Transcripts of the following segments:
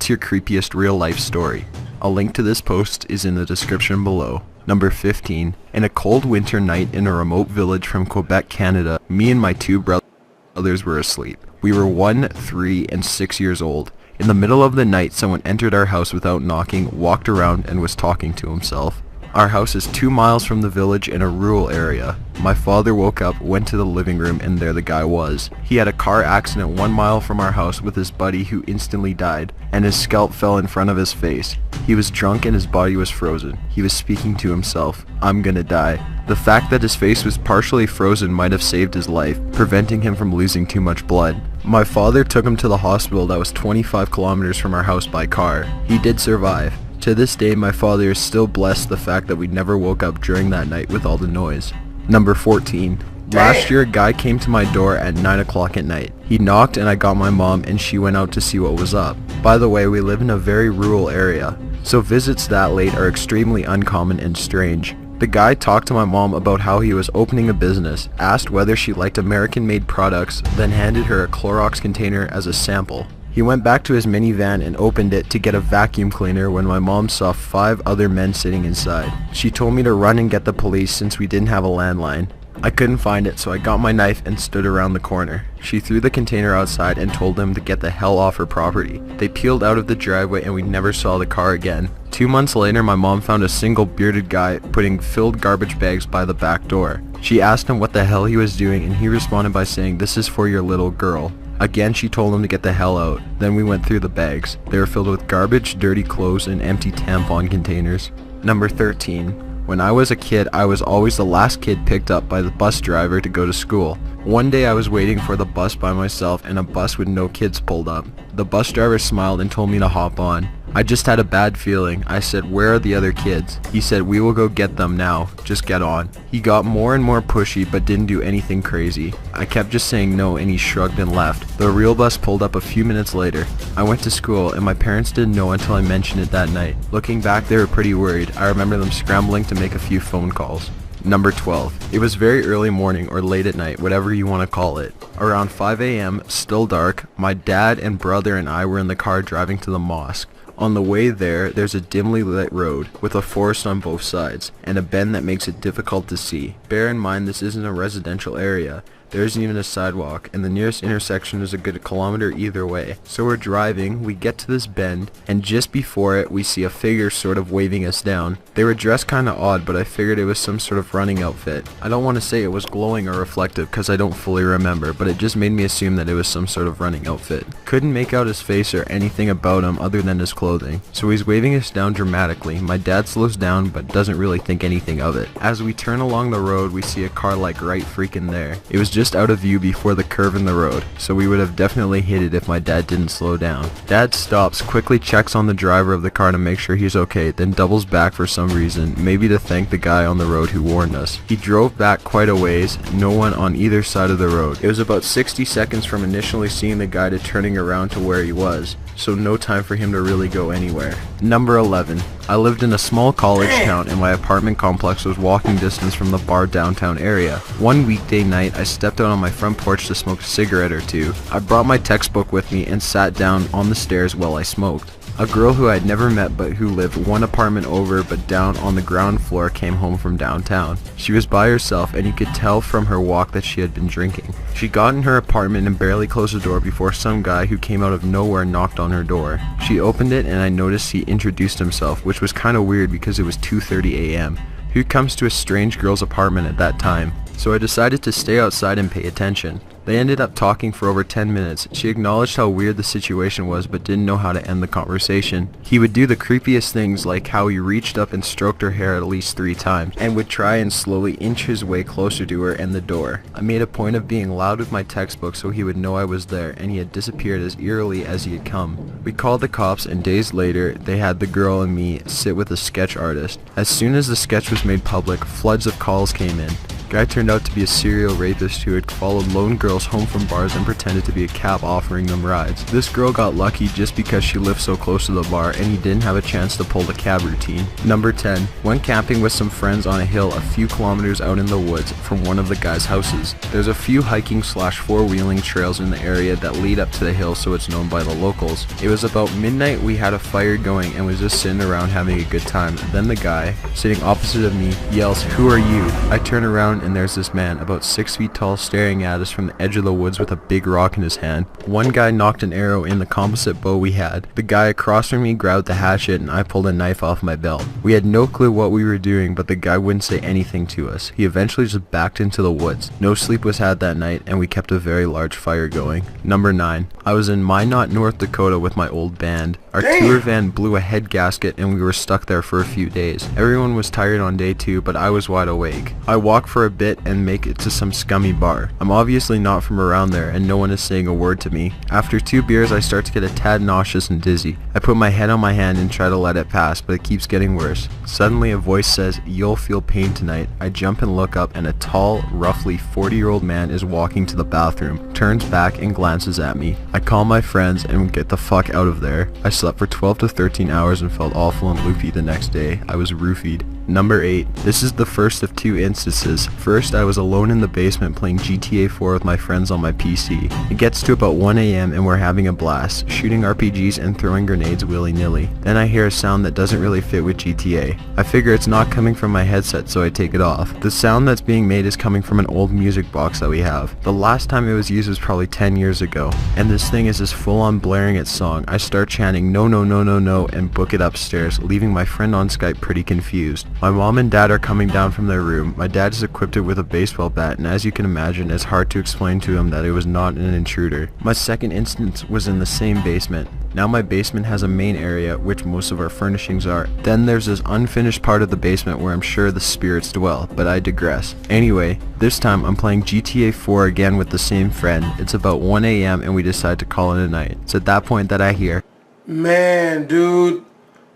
What's your creepiest real life story? A link to this post is in the description below. Number 15. In a cold winter night in a remote village from Quebec, Canada, me and my two brothers were asleep. We were 1, 3, and 6 years old. In the middle of the night, someone entered our house without knocking, walked around, and was talking to himself. Our house is 2 miles from the village in a rural area. My father woke up, went to the living room, and there the guy was. He had a car accident 1 mile from our house with his buddy who instantly died, and his scalp fell in front of his face. He was drunk and his body was frozen. He was speaking to himself, "I'm gonna die." The fact that his face was partially frozen might have saved his life, preventing him from losing too much blood. My father took him to the hospital that was 25 kilometers from our house by car. He did survive. To this day, my father is still blessed the fact that we never woke up during that night with all the noise. Number 14. Last year, a guy came to my door at 9 o'clock at night. He knocked and I got my mom and she went out to see what was up. By the way, we live in a very rural area, so visits that late are extremely uncommon and strange. The guy talked to my mom about how he was opening a business, asked whether she liked American-made products, then handed her a Clorox container as a sample. He went back to his minivan and opened it to get a vacuum cleaner when my mom saw 5 other men sitting inside. She told me to run and get the police since we didn't have a landline. I couldn't find it, so I got my knife and stood around the corner. She threw the container outside and told them to get the hell off her property. They peeled out of the driveway and we never saw the car again. 2 months later, my mom found a single bearded guy putting filled garbage bags by the back door. She asked him what the hell he was doing and he responded by saying, "This is for your little girl." Again, she told him to get the hell out. Then we went through the bags. They were filled with garbage, dirty clothes, and empty tampon containers. Number 13. When I was a kid, I was always the last kid picked up by the bus driver to go to school. One day I was waiting for the bus by myself and a bus with no kids pulled up. The bus driver smiled and told me to hop on. I just had a bad feeling. I said, "Where are the other kids?" He said, "We will go get them now. Just get on." He got more and more pushy but didn't do anything crazy. I kept just saying no and he shrugged and left. The real bus pulled up a few minutes later. I went to school and my parents didn't know until I mentioned it that night. Looking back, they were pretty worried. I remember them scrambling to make a few phone calls. Number 12. It was very early morning or late at night, whatever you want to call it. Around 5 a.m., still dark, my dad and brother and I were in the car driving to the mosque. On the way there, there's a dimly lit road with a forest on both sides and a bend that makes it difficult to see. Bear in mind this isn't a residential area. There isn't even a sidewalk, and the nearest intersection is a good kilometer either way. So we're driving, we get to this bend, and just before it we see a figure sort of waving us down. They were dressed kinda odd, but I figured it was some sort of running outfit. I don't want to say it was glowing or reflective because I don't fully remember, but it just made me assume that it was some sort of running outfit. Couldn't make out his face or anything about him other than his clothing. So he's waving us down dramatically. My dad slows down but doesn't really think anything of it. As we turn along the road, we see a car like right freaking there. It was just out of view before the curve in the road, so we would have definitely hit it if my dad didn't slow down. Dad stops, quickly checks on the driver of the car to make sure he's okay, then doubles back for some reason, maybe to thank the guy on the road who warned us. He drove back quite a ways, no one on either side of the road. It was about 60 seconds from initially seeing the guy to turning around to where he was, so no time for him to really go anywhere. Number 11. I lived in a small college town and my apartment complex was walking distance from the bar downtown area. One weekday night, I stepped out on my front porch to smoke a cigarette or two. I brought my textbook with me and sat down on the stairs while I smoked. A girl who I'd never met but who lived one apartment over but down on the ground floor came home from downtown. She was by herself and you could tell from her walk that she had been drinking. She got in her apartment and barely closed the door before some guy who came out of nowhere knocked on her door. She opened it and I noticed he introduced himself, which was kinda weird because it was 2:30 a.m. Who comes to a strange girl's apartment at that time? So I decided to stay outside and pay attention. They ended up talking for over 10 minutes. She acknowledged how weird the situation was but didn't know how to end the conversation. He would do the creepiest things like how he reached up and stroked her hair at least 3 times and would try and slowly inch his way closer to her and the door. I made a point of being loud with my textbook so he would know I was there, and he had disappeared as eerily as he had come. We called the cops and days later they had the girl and me sit with a sketch artist. As soon as the sketch was made public, floods of calls came in. Guy turned out to be a serial rapist who had followed lone girls home from bars and pretended to be a cab offering them rides. This girl got lucky just because she lived so close to the bar and he didn't have a chance to pull the cab routine. Number 10. Went camping with some friends on a hill a few kilometers out in the woods from one of the guy's houses. There's a few hiking slash four-wheeling trails in the area that lead up to the hill, so it's known by the locals. It was about midnight. We had a fire going and was just sitting around having a good time. Then the guy sitting opposite of me yells, "Who are you?" I turn around and there's this man about 6 feet tall staring at us from the edge of the woods with a big rock in his hand. One guy knocked an arrow in the composite bow we had. The guy across from me grabbed the hatchet and I pulled a knife off my belt. We had no clue what we were doing, but the guy wouldn't say anything to us. He eventually just backed into the woods. No sleep was had that night and we kept a very large fire going. Number 9. I was in Minot, North Dakota with my old band. Our tour van blew a head gasket and we were stuck there for a few days. Everyone was tired on day 2, but I was wide awake. I walk for a bit and make it to some scummy bar. I'm obviously not from around there and no one is saying a word to me. After 2 beers I start to get a tad nauseous and dizzy. I put my head on my hand and try to let it pass, but it keeps getting worse. Suddenly a voice says, "You'll feel pain tonight." I jump and look up and a tall, roughly 40-year-old man is walking to the bathroom, turns back and glances at me. I call my friends and we get the fuck out of there. I slept for 12 to 13 hours and felt awful and loopy the next day. I was roofied. Number 8. This is the first of 2 instances. First, I was alone in the basement playing GTA 4 with my friends on my PC. It gets to about 1 AM and we're having a blast, shooting RPGs and throwing grenades willy-nilly. Then I hear a sound that doesn't really fit with GTA. I figure it's not coming from my headset, so I take it off. The sound that's being made is coming from an old music box that we have. The last time it was used was probably 10 years ago, and this thing is just full on blaring its song. I start chanting "no no no no no" and book it upstairs, leaving my friend on Skype pretty confused. My mom and dad are coming down from their room. My dad is equipped with a baseball bat, and as you can imagine, it's hard to explain to him that it was not an intruder. My second instance was in the same basement. Now my basement has a main area, which most of our furnishings are. Then there's this unfinished part of the basement where I'm sure the spirits dwell, but I digress. Anyway, this time I'm playing GTA 4 again with the same friend. It's about 1 AM and we decide to call it a night. It's at that point that I hear, "Man, dude.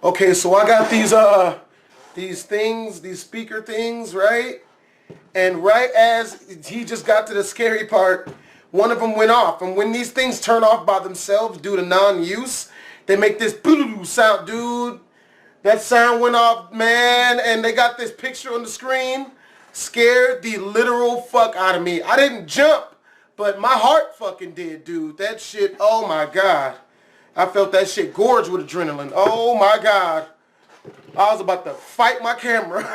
Okay, so I got these things, these speaker things, right? And right as he just got to the scary part, one of them went off. And when these things turn off by themselves due to non-use, they make this boo sound, dude. That sound went off, man, and they got this picture on the screen. Scared the literal fuck out of me. I didn't jump, but my heart fucking did, dude. That shit, oh my God. I felt that shit gorge with adrenaline. Oh my God. I was about to fight my camera.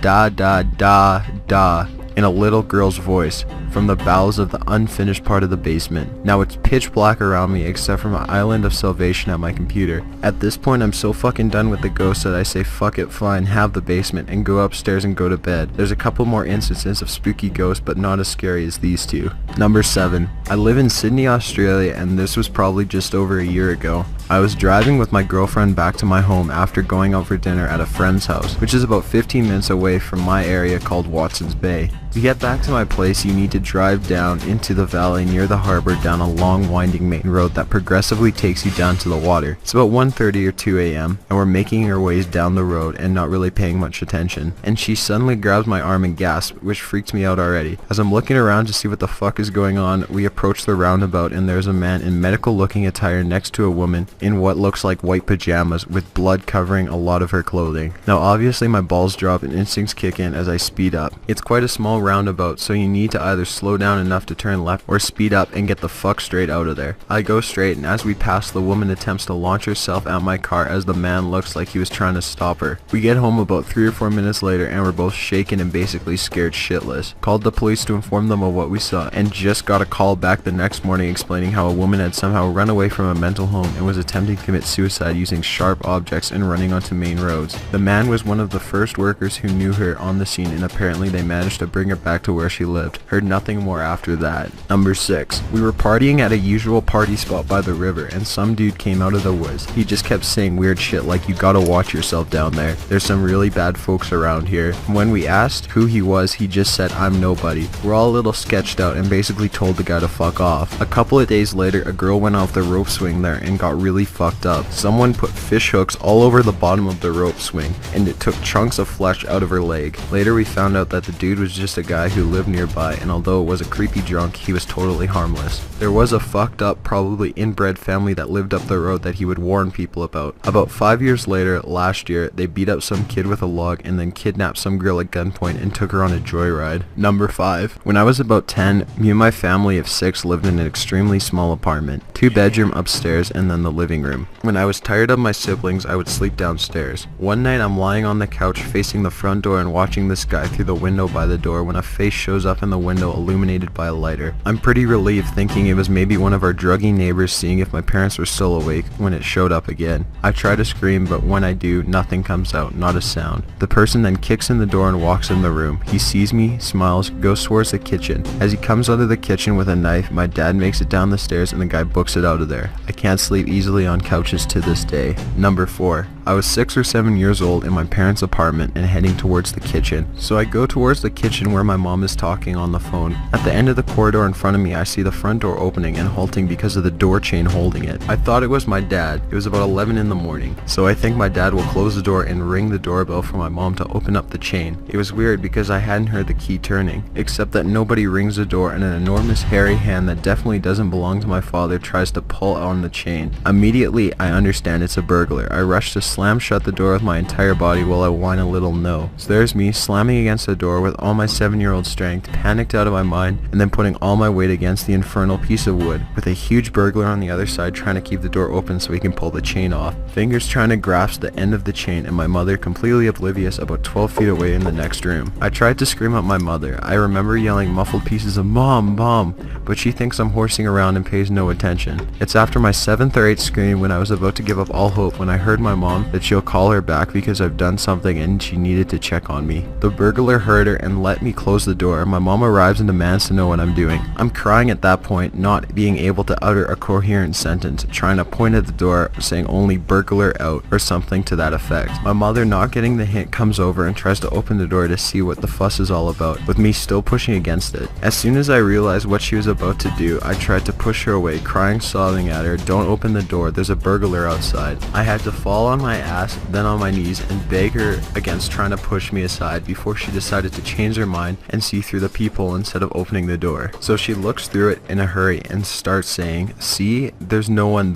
"Da da da da," in a little girl's voice from the bowels of the unfinished part of the basement. Now it's pitch black around me except for my island of salvation at my computer. At this point I'm so fucking done with the ghost that I say fuck it, fine, have the basement, and go upstairs and go to bed. There's a couple more instances of spooky ghosts, but not as scary as these 2. Number 7. I live in Sydney, Australia, and this was probably just over a year ago. I was driving with my girlfriend back to my home after going out for dinner at a friend's house, which is about 15 minutes away from my area called Watson's Bay. To get back to my place, you need to drive down into the valley near the harbor down a long winding main road that progressively takes you down to the water. It's about 1:30 or 2 AM, and we're making our ways down the road and not really paying much attention. And she suddenly grabs my arm and gasps, which freaks me out already. As I'm looking around to see what the fuck is going on, we approach the roundabout and there's a man in medical looking attire next to a woman in what looks like white pajamas with blood covering a lot of her clothing. Now obviously my balls drop and instincts kick in as I speed up. It's quite a small roundabout, so you need to either slow down enough to turn left or speed up and get the fuck straight out of there. I go straight, and as we pass, the woman attempts to launch herself at my car as the man looks like he was trying to stop her. We get home about 3 or 4 minutes later and we're both shaken and basically scared shitless. Called the police to inform them of what we saw and just got a call back the next morning explaining how a woman had somehow run away from a mental home and was attempting to commit suicide using sharp objects and running onto main roads. The man was one of the first workers who knew her on the scene, and apparently they managed to bring her back to where she lived. Heard nothing more after that. Number 6. We were partying at a usual party spot by the river, and some dude came out of the woods. He just kept saying weird shit like, "You gotta watch yourself down there. There's some really bad folks around here." When we asked who he was, he just said, "I'm nobody." We're all a little sketched out and basically told the guy to fuck off. A couple of days later, a girl went off the rope swing there and got really fucked up. Someone put fish hooks all over the bottom of the rope swing, and it took chunks of flesh out of her leg. Later we found out that the dude was just a guy who lived nearby, and although it was a creepy drunk, he was totally harmless. There was a fucked up, probably inbred family that lived up the road that he would warn people about. About 5 years later, last year, they beat up some kid with a log and then kidnapped some girl at gunpoint and took her on a joyride. Number 5. When I was about 10, me and my family of 6 lived in an extremely small apartment. 2-bedroom upstairs and then the living room. When I was tired of my siblings, I would sleep downstairs. One night I'm lying on the couch facing the front door and watching this guy through the window by the door when a face shows up in the window illuminated by a lighter. I'm pretty relieved, thinking it was maybe one of our druggy neighbors seeing if my parents were still awake when it showed up again. I try to scream, but when I do, nothing comes out, not a sound. The person then kicks in the door and walks in the room. He sees me, smiles, goes towards the kitchen. As he comes out of the kitchen with a knife, my dad makes it down the stairs and the guy books it out of there. I can't sleep easily on couches to this day. Number 4. I was 6 or 7 years old in my parents' apartment and heading towards the kitchen. So I go towards the kitchen where my mom is talking on the phone. At the end of the corridor in front of me, I see the front door opening and halting because of the door chain holding it. I thought it was my dad. It was about 11 in the morning. So I think my dad will close the door and ring the doorbell for my mom to open up the chain. It was weird because I hadn't heard the key turning, except that nobody rings the door and an enormous hairy hand that definitely doesn't belong to my father tries to pull on the chain. Immediately, I understand it's a burglar. I rush to slam shut the door with my entire body while I whine a little no. So there's me slamming against the door with all my 7-year-old strength, panicked out of my mind, and then putting all my weight against the infernal piece of wood, with a huge burglar on the other side trying to keep the door open so he can pull the chain off. Fingers trying to grasp the end of the chain, and my mother completely oblivious about 12 feet away in the next room. I tried to scream at my mother. I remember yelling muffled pieces of "Mom, Mom," but she thinks I'm horsing around and pays no attention. It's after my 7th or 8th scream when I was about to give up all hope when I heard my mom that she'll call her back because I've done something and she needed to check on me. The burglar heard her and let me close the door. My mom arrives and demands to know what I'm doing. I'm crying at that point, not being able to utter a coherent sentence, trying to point at the door saying only "burglar out" or something to that effect. My mother, not getting the hint, comes over and tries to open the door to see what the fuss is all about, with me still pushing against it. As soon as I realized what she was about to do, I tried to push her away, crying, sobbing at her, "Don't open the door, there's a burglar outside." I had to fall on my ass, then on my knees, and beg her against trying to push me aside before she decided to change her mind and see through the peephole instead of opening the door. So she looks through it in a hurry and starts saying, "See, there's no one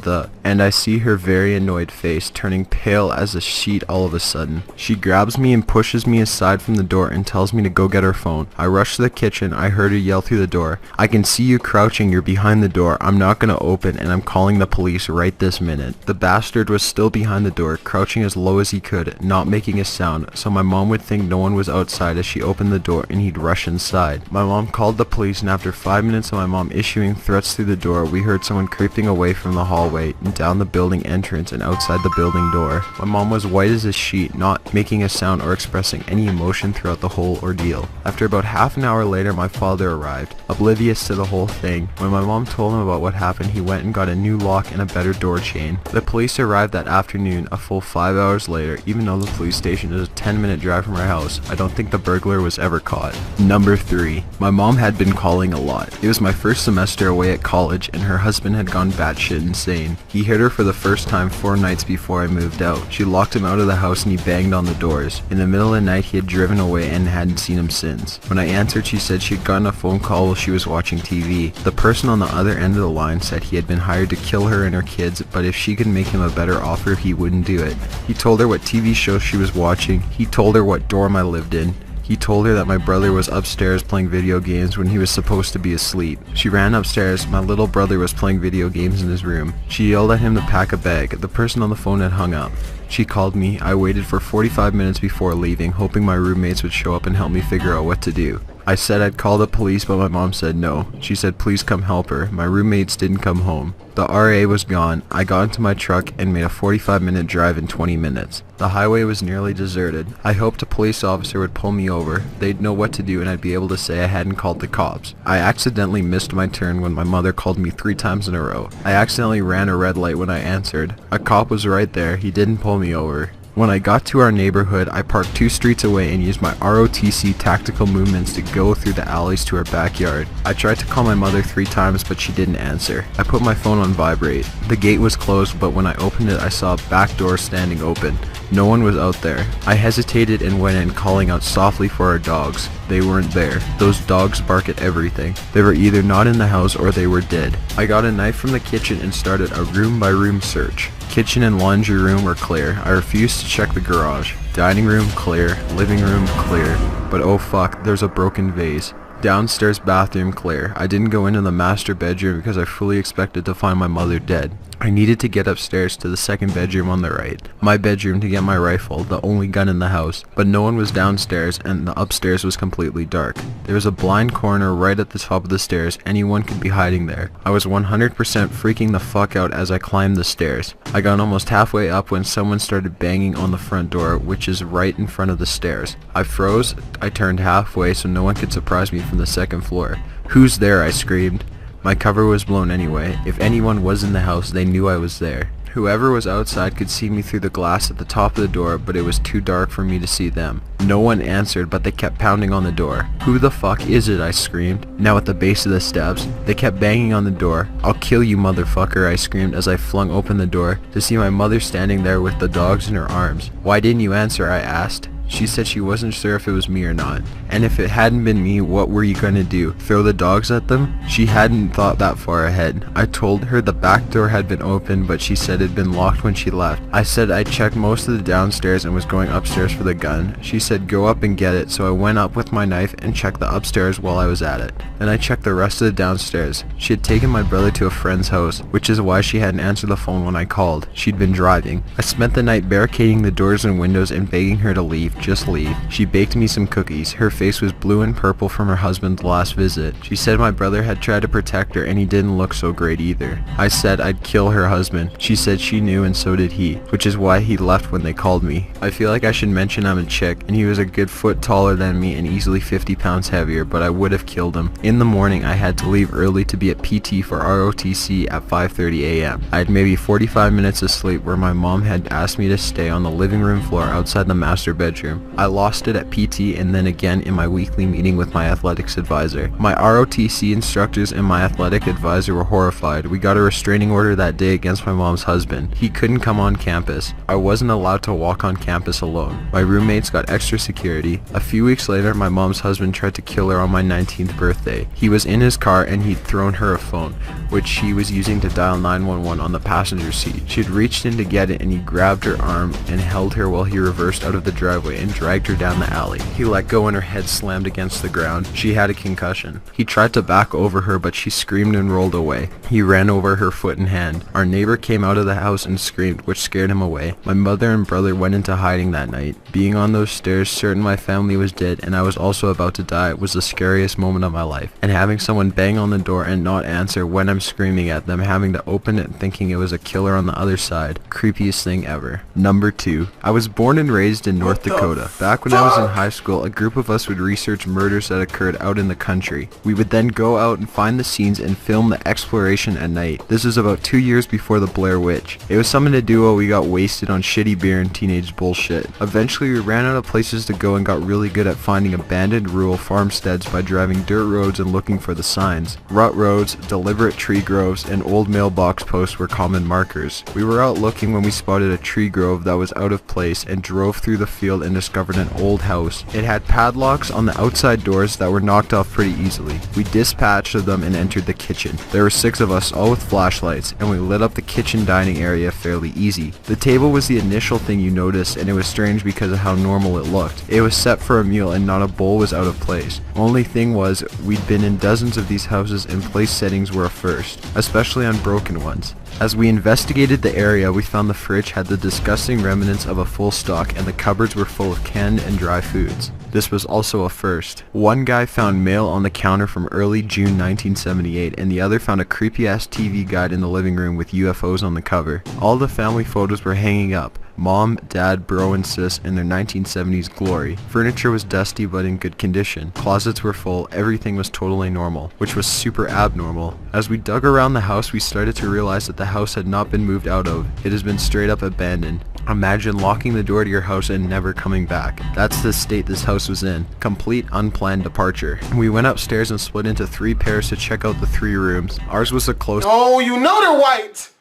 and I see her very annoyed face turning pale as a sheet all of a sudden. She grabs me and pushes me aside from the door and tells me to go get her phone. I rush to the kitchen. I heard her yell through the door, "I can see you crouching, you're behind the door. I'm not gonna open, and I'm calling the police right this minute." The bastard was still behind the door, crouching as low as he could, not making a sound, so my mom would think no one was outside as she opened the door and he'd rush inside. My mom called the police, and after 5 minutes of my mom issuing threats through the door, we heard someone creeping away from the hallway and down the building entrance and outside the building door. My mom was white as a sheet, not making a sound or expressing any emotion throughout the whole ordeal. After about half an hour later, my father arrived, oblivious to the whole thing. When my mom told him about what happened, he went and got a new lock and a better door chain. The police arrived that afternoon, a full 5 hours later. Even though the police station is a 10-minute drive from our house, I don't think the burglar was ever caught. Number 3. My mom had been calling a lot. It was my first semester away at college, and her husband had gone batshit insane. He hit her for the first time 4 nights before I moved out. She locked him out of the house and he banged on the doors. In the middle of the night, he had driven away and hadn't seen him since. When I answered, she said she had gotten a phone call while she was watching TV. The person on the other end of the line said he had been hired to kill her and her kids, but if she could make him a better offer, he wouldn't do it. He told her what TV show she was watching. He told her what dorm I lived in. He told her that my brother was upstairs playing video games when he was supposed to be asleep. She ran upstairs. My little brother was playing video games in his room. She yelled at him to pack a bag. The person on the phone had hung up. She called me. I waited for 45 minutes before leaving, hoping my roommates would show up and help me figure out what to do. I said I'd call the police, but my mom said no. She said please come help her. My roommates didn't come home. The RA was gone. I got into my truck and made a 45-minute drive in 20 minutes. The highway was nearly deserted. I hoped a police officer would pull me over. They'd know what to do and I'd be able to say I hadn't called the cops. I accidentally missed my turn when my mother called me 3 times in a row. I accidentally ran a red light when I answered. A cop was right there. He didn't pull me over. When I got to our neighborhood, I parked 2 streets away and used my ROTC tactical movements to go through the alleys to our backyard. I tried to call my mother 3 times, but she didn't answer. I put my phone on vibrate. The gate was closed, but when I opened it, I saw a back door standing open. No one was out there. I hesitated and went in, calling out softly for our dogs. They weren't there. Those dogs bark at everything. They were either not in the house or they were dead. I got a knife from the kitchen and started a room-by-room search. Kitchen and laundry room were clear. I refused to check the garage. Dining room clear. Living room clear. But oh fuck, there's a broken vase. Downstairs bathroom clear. I didn't go into the master bedroom because I fully expected to find my mother dead. I needed to get upstairs to the second bedroom on the right, my bedroom, to get my rifle, the only gun in the house, but no one was downstairs and the upstairs was completely dark. There was a blind corner right at the top of the stairs. Anyone could be hiding there. I was 100% freaking the fuck out as I climbed the stairs. I got almost halfway up when someone started banging on the front door, which is right in front of the stairs. I froze. I turned halfway so no one could surprise me from the second floor. "Who's there?" I screamed. My cover was blown anyway. If anyone was in the house, they knew I was there. Whoever was outside could see me through the glass at the top of the door, but it was too dark for me to see them. No one answered, but they kept pounding on the door. "Who the fuck is it?" I screamed. Now at the base of the steps, they kept banging on the door. "I'll kill you, motherfucker," I screamed as I flung open the door to see my mother standing there with the dogs in her arms. "Why didn't you answer?" I asked. She said she wasn't sure if it was me or not. And if it hadn't been me, what were you gonna do? Throw the dogs at them? She hadn't thought that far ahead. I told her the back door had been open, but she said it had been locked when she left. I said I checked most of the downstairs and was going upstairs for the gun. She said go up and get it, so I went up with my knife and checked the upstairs while I was at it. Then I checked the rest of the downstairs. She had taken my brother to a friend's house, which is why she hadn't answered the phone when I called. She'd been driving. I spent the night barricading the doors and windows and begging her to leave. Just leave. She baked me some cookies. Her face was blue and purple from her husband's last visit. She said my brother had tried to protect her and he didn't look so great either. I said I'd kill her husband. She said she knew and so did he, which is why he left when they called me. I feel like I should mention I'm a chick and he was a good foot taller than me and easily 50 pounds heavier, but I would have killed him. In the morning I had to leave early to be at PT for ROTC at 5:30 a.m. I had maybe 45 minutes of sleep where my mom had asked me to stay on the living room floor outside the master bedroom. I lost it at PT and then again in my weekly meeting with my athletics advisor. My ROTC instructors and my athletic advisor were horrified. We got a restraining order that day against my mom's husband. He couldn't come on campus. I wasn't allowed to walk on campus alone. My roommates got extra security. A few weeks later, my mom's husband tried to kill her on my 19th birthday. He was in his car and he'd thrown her a phone, which she was using to dial 911 on the passenger seat. She'd reached in to get it and he grabbed her arm and held her while he reversed out of the driveway and dragged her down the alley. He let go and her head slammed against the ground. She had a concussion. He tried to back over her, but she screamed and rolled away. He ran over her foot and hand. Our neighbor came out of the house and screamed, which scared him away. My mother and brother went into hiding that night. Being on those stairs, certain my family was dead and I was also about to die, was the scariest moment of my life. And having someone bang on the door and not answer when I'm screaming at them, having to open it thinking it was a killer on the other side, creepiest thing ever. Number 2. I was born and raised in North Dakota. Back when I was in high school, a group of us would research murders that occurred out in the country. We would then go out and find the scenes and film the exploration at night. This was about 2 years before the Blair Witch. It was something to do while we got wasted on shitty beer and teenage bullshit. Eventually we ran out of places to go and got really good at finding abandoned rural farmsteads by driving dirt roads and looking for the signs. Rut roads, deliberate tree groves, and old mailbox posts were common markers. We were out looking when we spotted a tree grove that was out of place and drove through the field and discovered an old house. It had padlocks on the outside doors that were knocked off pretty easily. We dispatched of them and entered the kitchen. There were 6 of us, all with flashlights, and we lit up the kitchen dining area fairly easy. The table was the initial thing you noticed, and it was strange because of how normal it looked. It was set for a meal and not a bowl was out of place. Only thing was, we'd been in dozens of these houses and place settings were a first, especially on broken ones. As we investigated the area, we found the fridge had the disgusting remnants of a full stock and the cupboards were full of canned and dry foods. This was also a first. One guy found mail on the counter from early June 1978 and the other found a creepy ass TV guide in the living room with UFOs on the cover. All the family photos were hanging up. Mom, Dad, bro, and sis in their 1970s glory. Furniture was dusty but in good condition. Closets were full. Everything was totally normal, which was super abnormal. As we dug around the house, we started to realize that the house had not been moved out of. It has been straight up abandoned. Imagine locking the door to your house and never coming back. That's the state this house was in. Complete unplanned departure. We went upstairs and split into 3 pairs to check out the 3 rooms. Ours was the closest. Oh, you know they're white.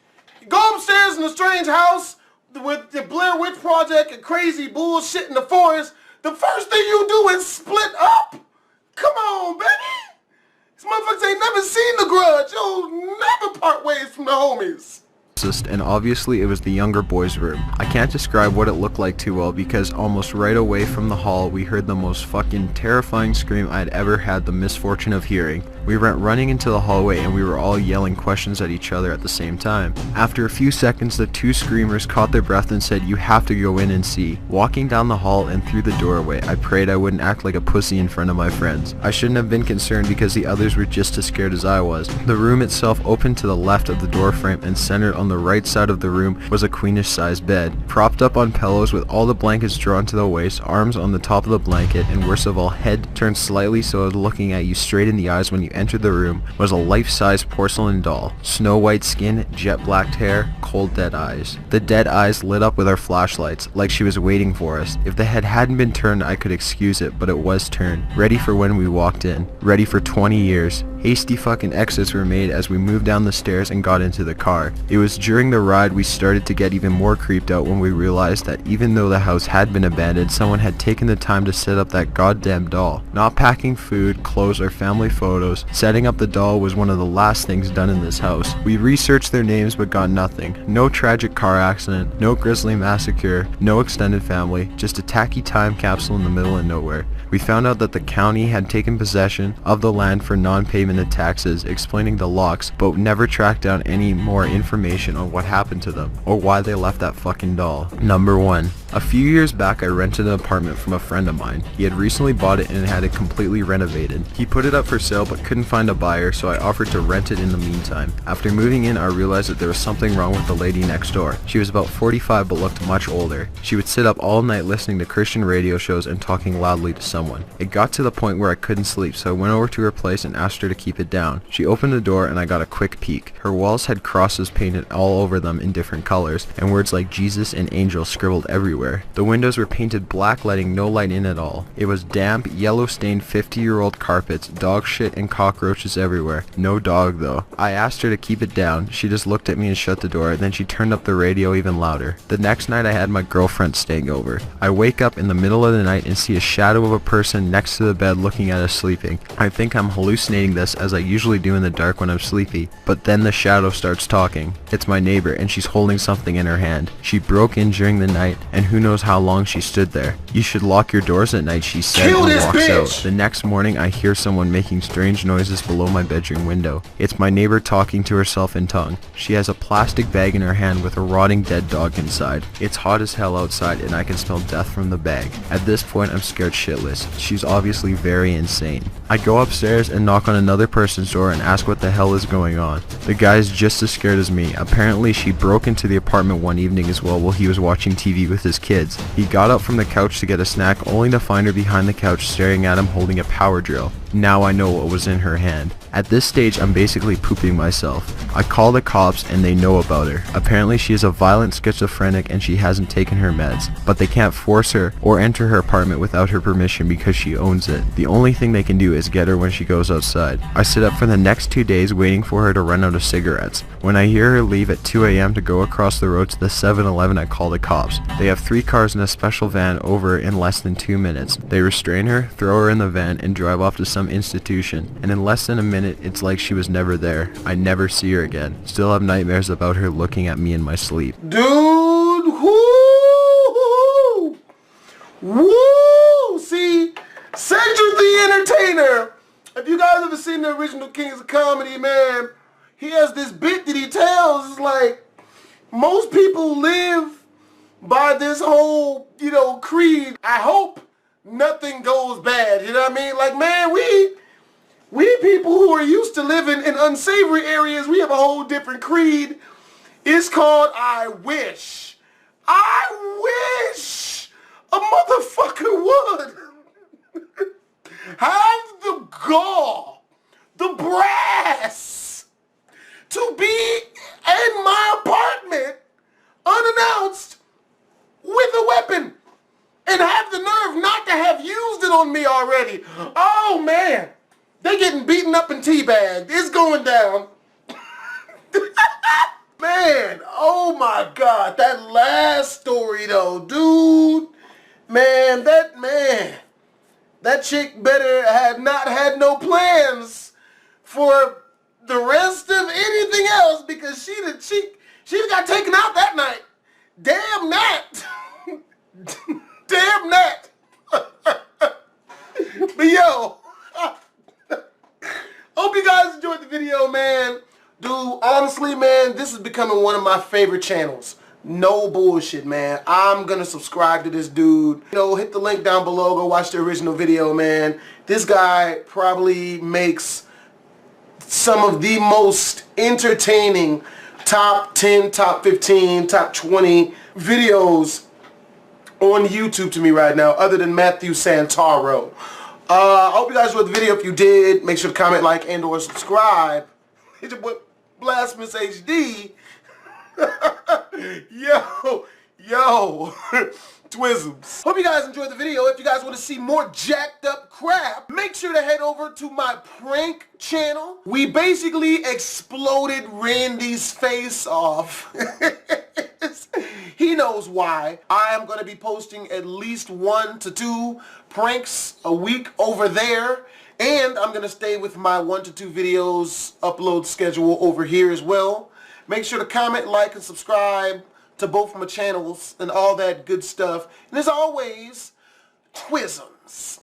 You go upstairs in a strange house with the Blair Witch Project and crazy bullshit in the forest. The first thing you do is split up. Come on, baby. These motherfuckers ain't never seen The Grudge. You'll never part ways from the homies. And obviously it was the younger boy's room. I can't describe what it looked like too well because almost right away from the hall we heard the most fucking terrifying scream I had ever had the misfortune of hearing. We went running into the hallway and we were all yelling questions at each other at the same time. After a few seconds the 2 screamers caught their breath and said, "You have to go in and see." Walking down the hall and through the doorway, I prayed I wouldn't act like a pussy in front of my friends. I shouldn't have been concerned because the others were just as scared as I was. The room itself opened to the left of the door frame and centered on the right side of the room was a queenish sized bed. Propped up on pillows with all the blankets drawn to the waist, arms on the top of the blanket, and worst of all, head turned slightly so it was looking at you straight in the eyes when you entered the room, was a life-size porcelain doll. Snow white skin, jet black hair, cold dead eyes. The dead eyes lit up with our flashlights, like she was waiting for us. If the head hadn't been turned, I could excuse it, but it was turned. Ready for when we walked in. Ready for 20 years. Hasty fucking exits were made as we moved down the stairs and got into the car. It was during the ride we started to get even more creeped out when we realized that even though the house had been abandoned, someone had taken the time to set up that goddamn doll. Not packing food, clothes, or family photos, setting up the doll was one of the last things done in this house. We researched their names but got nothing. No tragic car accident, no grisly massacre, no extended family, just a tacky time capsule in the middle of nowhere. We found out that the county had taken possession of the land for non-payment of taxes, explaining the locks, but never tracked down any more information on what happened to them, or why they left that fucking doll. Number 1. A few years back I rented an apartment from a friend of mine. He had recently bought it and had it completely renovated. He put it up for sale but couldn't find a buyer, so I offered to rent it in the meantime. After moving in, I realized that there was something wrong with the lady next door. She was about 45 but looked much older. She would sit up all night listening to Christian radio shows and talking loudly to someone. It got to the point where I couldn't sleep, so I went over to her place and asked her to keep it down. She opened the door and I got a quick peek. Her walls had crosses painted all over them in different colors, and words like Jesus and angel scribbled everywhere. The windows were painted black, letting no light in at all. It was damp, yellow-stained 50-year-old carpets, dog shit and cockroaches everywhere. No dog though. I asked her to keep it down. She just looked at me and shut the door, then she turned up the radio even louder. The next night I had my girlfriend staying over. I wake up in the middle of the night and see a shadow of a person next to the bed looking at us sleeping. I think I'm hallucinating this as I usually do in the dark when I'm sleepy, but then the shadow starts talking. It's my neighbor and she's holding something in her hand. She broke in during the night and who knows how long she stood there. "You should lock your doors at night," she said, and walks out. The next morning I hear someone making strange noises below my bedroom window. It's my neighbor talking to herself in tongue. She has a plastic bag in her hand with a rotting dead dog inside. It's hot as hell outside and I can smell death from the bag. At this point I'm scared shitless. She's obviously very insane. I go upstairs and knock on another person's door and ask what the hell is going on. The guy's just as scared as me. Apparently she broke into the apartment one evening as well while he was watching TV with his kids. He got up from the couch to get a snack only to find her behind the couch staring at him holding a power drill. Now I know what was in her hand. At this stage I'm basically pooping myself. I call the cops and they know about her. Apparently she is a violent schizophrenic and she hasn't taken her meds, but they can't force her or enter her apartment without her permission because she owns it. The only thing they can do is get her when she goes outside. I sit up for the next 2 days waiting for her to run out of cigarettes. When I hear her leave at 2 a.m. to go across the road to the 7-Eleven, I call the cops. They have 3 cars in a special van over in less than 2 minutes. They restrain her, throw her in the van, and drive off to some institution. And in less than a minute, it's like she was never there. I never see her again. Still have nightmares about her looking at me in my sleep. Dude, whoo! Woo! See, Cedric the Entertainer. If you guys ever seen the original Kings of Comedy, man, he has this bit that he tells. It's like, most people live by this whole, creed. I hope nothing goes bad, you know what I mean? Like, man, we people who are used to living in unsavory areas, we have a whole different creed. It's called I wish. I wish a motherfucker would have the gall, the brass, to be in my apartment unannounced with a weapon and have the nerve not to have used it on me already. Oh man, they getting beaten up and teabagged. It's going down. Man, oh my God, that last story though, dude. Man, that chick better had not had no plans for the rest of anything else, because she got taken out that night. Damn that. Damn that. But yo, hope you guys enjoyed the video, man. Dude, honestly, man, this is becoming one of my favorite channels. No bullshit, man. I'm gonna subscribe to this dude. Hit the link down below. Go watch the original video, man. This guy probably makes some of the most entertaining top 10, top 15, top 20 videos on YouTube to me right now, other than Matthew Santaro. I hope you guys enjoyed the video. If you did, make sure to comment, like, and or subscribe. It's your boy Blasphemous HD. Yo, Twisms. Hope you guys enjoyed the video. If you guys want to see more jacked up crap, make sure to head over to my prank channel. We basically exploded Randy's face off. He knows why. I am going to be posting at least 1 to 2 pranks a week over there. And I'm going to stay with my 1 to 2 videos upload schedule over here as well. Make sure to comment, like, and subscribe to both my channels and all that good stuff. And as always, Twisms.